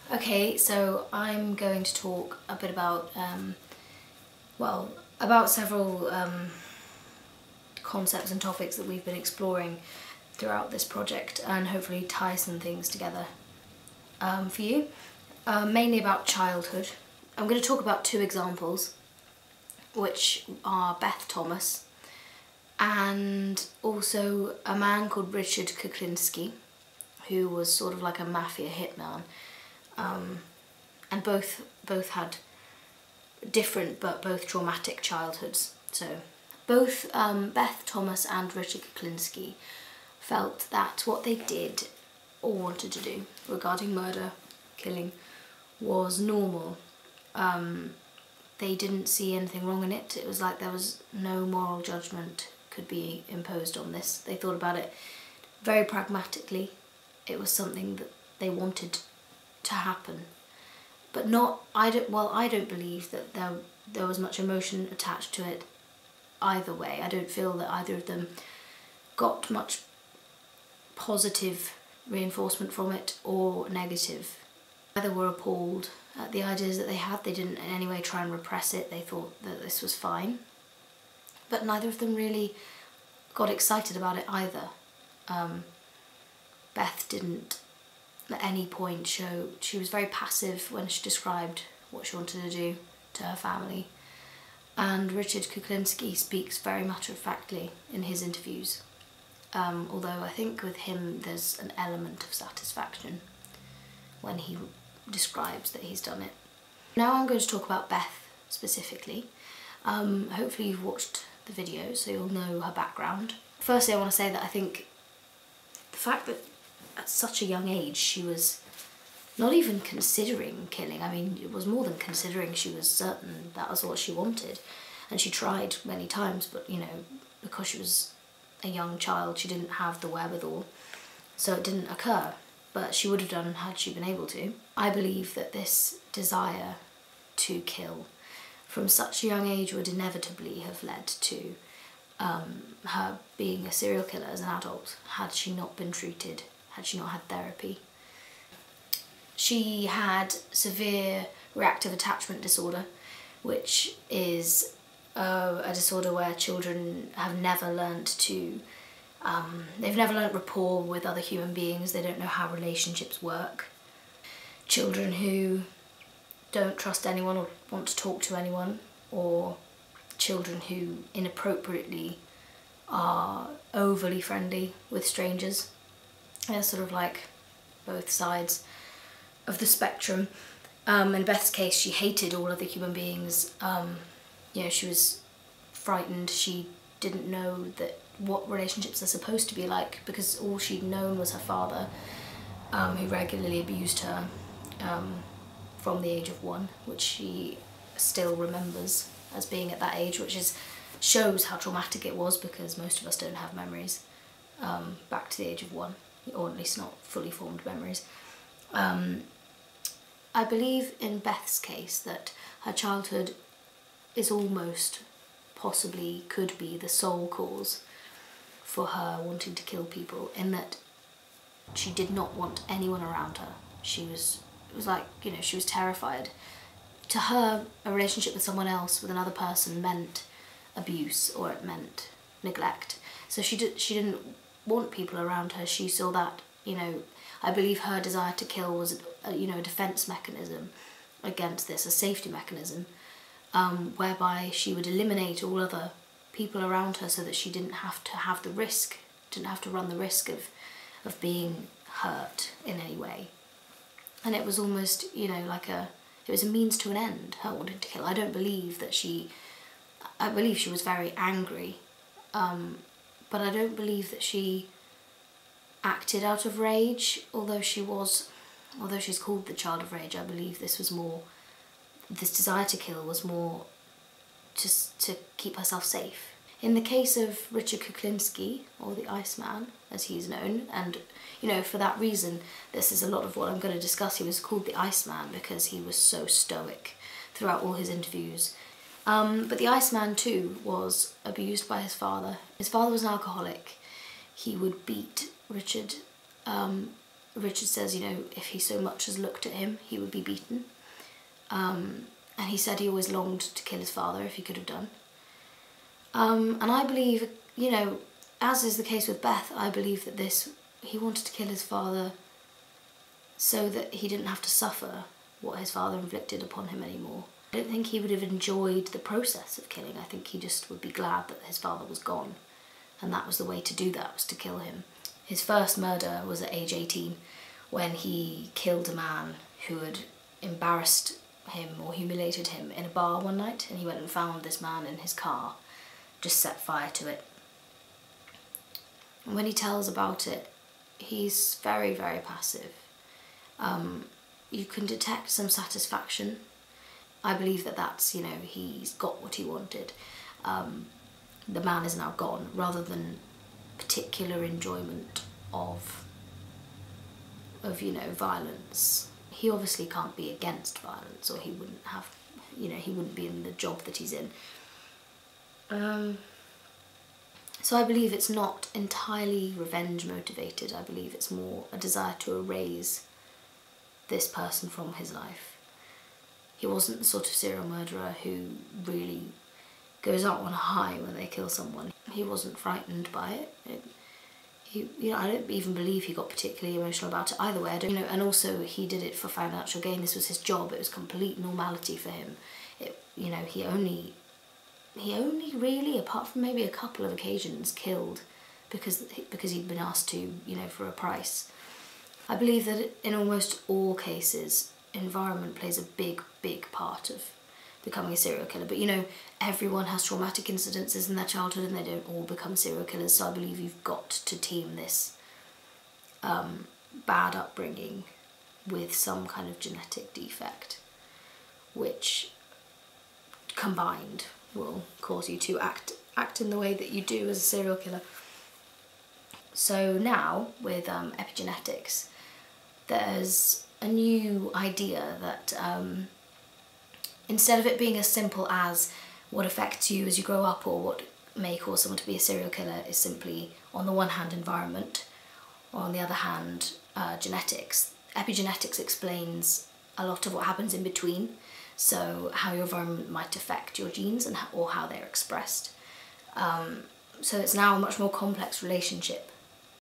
Okay, so I'm going to talk a bit about, about several concepts and topics that we've been exploring throughout this project, and hopefully tie some things together for you. Mainly about childhood. I'm going to talk about two examples, which are Beth Thomas and also a man called Richard Kuklinski, who was sort of like a mafia hitman. And both had different but both traumatic childhoods. So both Beth Thomas and Richard Kuklinski felt that what they did or wanted to do regarding murder, killing, was normal. They didn't see anything wrong in it. It was like there was no moral judgment could be imposed on this. They thought about it very pragmatically. It was something that they wanted to happen, but not. I don't believe that there was much emotion attached to it either way. I don't feel that either of them got much positive reinforcement from it or negative. Either were appalled at the ideas that they had. They didn't in any way try and repress it. They thought that this was fine, but neither of them really got excited about it either. Beth didn't at any point show. She was very passive when she described what she wanted to do to her family, and Richard Kuklinski speaks very matter-of-factly in his interviews, although I think with him there's an element of satisfaction when he describes that he's done it. Now I'm going to talk about Beth specifically. Hopefully you've watched the video so you'll know her background. Firstly, I want to say that I think the fact that at such a young age she was not even considering killing. I mean, it was more than considering. She was certain that was what she wanted, and she tried many times, but you know, because she was a young child she didn't have the wherewithal, so it didn't occur, but she would have done had she been able to. I believe that this desire to kill from such a young age would inevitably have led to her being a serial killer as an adult, had she not been treated, had she not had therapy. She had severe reactive attachment disorder, which is a disorder where children have never learnt to, they've never learnt rapport with other human beings. They don't know how relationships work. Children who don't trust anyone or want to talk to anyone, or children who inappropriately are overly friendly with strangers. They're sort of like both sides of the spectrum. In Beth's case, she hated all other human beings. You know, she was frightened. She didn't know that what relationships are supposed to be like, because all she'd known was her father, who regularly abused her from the age of 1, which she still remembers as being at that age, which shows how traumatic it was, because most of us don't have memories back to the age of 1, or at least not fully formed memories. I believe in Beth's case that her childhood is almost, possibly could be, the sole cause for her wanting to kill people, in that she did not want anyone around her. It was like, you know, she was terrified. To her, a relationship with someone else, with another person, meant abuse, or it meant neglect. So she didn't want people around her. She saw that, you know, I believe her desire to kill was, you know, a defence mechanism against this, a safety mechanism, whereby she would eliminate all other people around her so that she didn't have to have the risk, didn't have to run the risk of being hurt in any way. And it was almost, you know, like it was a means to an end, her wanting to kill. I don't believe that I believe she was very angry, but I don't believe that she acted out of rage, although she's called the child of rage. I believe this desire to kill was more just to keep herself safe. In the case of Richard Kuklinski, or the Iceman as he's known, and you know, for that reason this is a lot of what I'm going to discuss. He was called the Iceman because he was so stoic throughout all his interviews. But the Iceman too was abused by his father. His father was an alcoholic. He would beat Richard Richard says, you know, if he so much as looked at him, he would be beaten. And he said he always longed to kill his father if he could have done. And I believe, you know, as is the case with Beth, I believe that he wanted to kill his father so that he didn't have to suffer what his father inflicted upon him anymore. I don't think he would have enjoyed the process of killing. I think he just would be glad that his father was gone. And that was the way to do that, was to kill him. His first murder was at age 18, when he killed a man who had embarrassed him or humiliated him in a bar one night, and he went and found this man in his car, just set fire to it. And when he tells about it, he's very, very passive. You can detect some satisfaction. I believe that that's, you know, he's got what he wanted. The man is now gone, rather than particular enjoyment of you know, violence. He obviously can't be against violence, or he wouldn't have, you know, he wouldn't be in the job that he's in. So I believe it's not entirely revenge motivated. I believe it's more a desire to erase this person from his life. He wasn't the sort of serial murderer who really goes out on a high when they kill someone. He wasn't frightened by it. You know, I don't even believe he got particularly emotional about it either way. I don't, you know, and also he did it for financial gain. This was his job. It was complete normality for him. You know, he only really, apart from maybe a couple of occasions, killed because he'd been asked to, you know, for a price. I believe that in almost all cases, environment plays a big, big part of becoming a serial killer. But, you know, everyone has traumatic incidences in their childhood and they don't all become serial killers. So I believe you've got to team this bad upbringing with some kind of genetic defect, which combined will cause you to act in the way that you do as a serial killer. So now, with epigenetics, there's a new idea that instead of it being as simple as what affects you as you grow up or what may cause someone to be a serial killer is simply, on the one hand, environment, or on the other hand, genetics. Epigenetics explains a lot of what happens in between, so how your environment might affect your genes or how they're expressed. So it's now a much more complex relationship